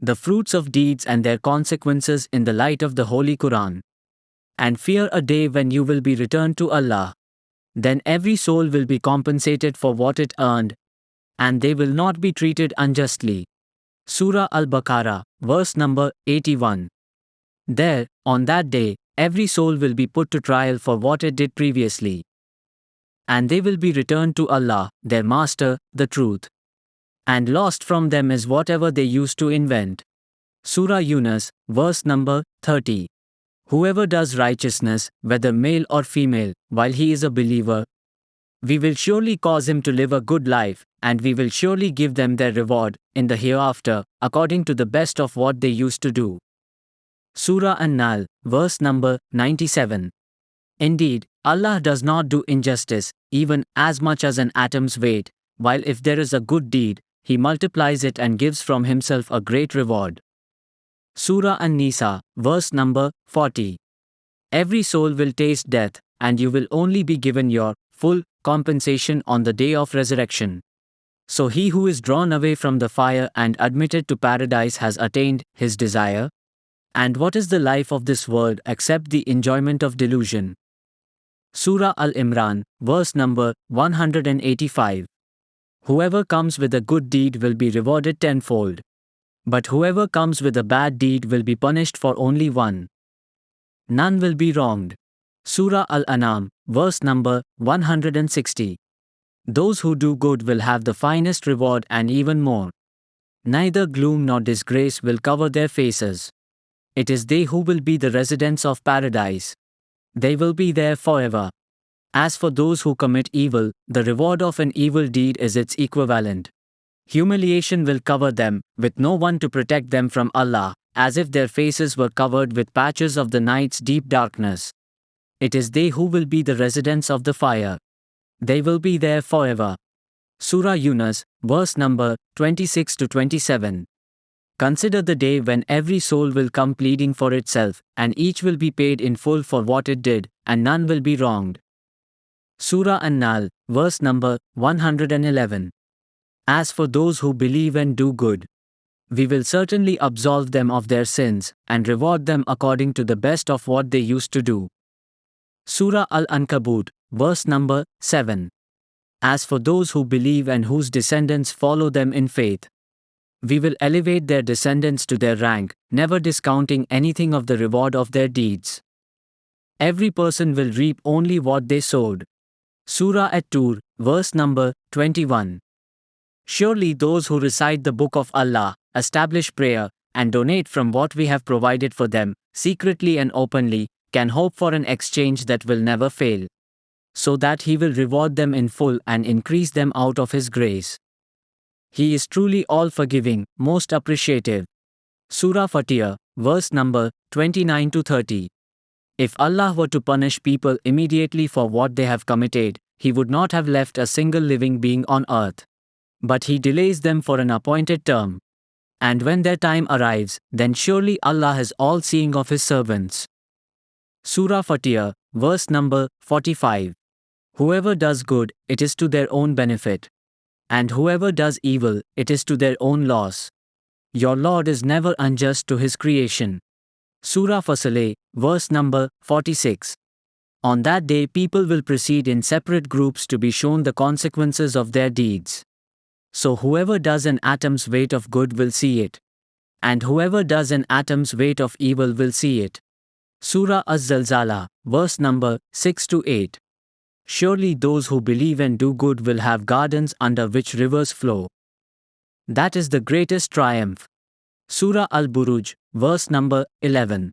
the fruits of deeds and their consequences in the light of the Holy Quran. And fear a day when you will be returned to Allah. Then every soul will be compensated for what it earned, and they will not be treated unjustly. Surah Al-Baqarah, verse number 81. There, on that day, every soul will be put to trial for what it did previously. And they will be returned to Allah, their Master, the Truth. And lost from them is whatever they used to invent. Surah Yunus, verse number 30. Whoever does righteousness, whether male or female, while he is a believer, we will surely cause him to live a good life, and we will surely give them their reward in the hereafter, according to the best of what they used to do. Surah An-Nahl, verse number 97. Indeed, Allah does not do injustice, even as much as an atom's weight, while if there is a good deed, He multiplies it and gives from Himself a great reward. Surah An-Nisa, verse number 40. Every soul will taste death, and you will only be given your full compensation on the day of resurrection. So he who is drawn away from the fire and admitted to paradise has attained his desire. And what is the life of this world except the enjoyment of delusion? Surah Al-Imran, verse number 185. Whoever comes with a good deed will be rewarded tenfold. But whoever comes with a bad deed will be punished for only one. None will be wronged. Surah Al-An'am, verse number 160. Those who do good will have the finest reward and even more. Neither gloom nor disgrace will cover their faces. It is they who will be the residents of paradise. They will be there forever. As for those who commit evil, the reward of an evil deed is its equivalent. Humiliation will cover them, with no one to protect them from Allah, as if their faces were covered with patches of the night's deep darkness. It is they who will be the residents of the fire. They will be there forever. Surah Yunus, verse number 26 to 27. Consider the day when every soul will come pleading for itself, and each will be paid in full for what it did, and none will be wronged. Surah An-Nahl, verse number 111. As for those who believe and do good, we will certainly absolve them of their sins, and reward them according to the best of what they used to do. Surah Al-Ankabut, verse number 7. As for those who believe and whose descendants follow them in faith, we will elevate their descendants to their rank, never discounting anything of the reward of their deeds. Every person will reap only what they sowed. Surah At-Tur, verse number 21. Surely those who recite the book of Allah, establish prayer, and donate from what we have provided for them, secretly and openly, can hope for an exchange that will never fail, so that He will reward them in full and increase them out of His grace. He is truly all-forgiving, most appreciative. Surah Fatir, verse number 29 to 30. If Allah were to punish people immediately for what they have committed, He would not have left a single living being on earth. But He delays them for an appointed term. And when their time arrives, then surely Allah is all-seeing of His servants. Surah Fatir, verse number 45. Whoever does good, it is to their own benefit. And whoever does evil, it is to their own loss. Your Lord is never unjust to His creation. Surah Fasaleh, verse number 46. On that day people will proceed in separate groups to be shown the consequences of their deeds. So whoever does an atom's weight of good will see it. And whoever does an atom's weight of evil will see it. Surah Az-Zalzala, verse number 6 to 8. Surely those who believe and do good will have gardens under which rivers flow. That is the greatest triumph. Surah Al-Buruj, verse number 11.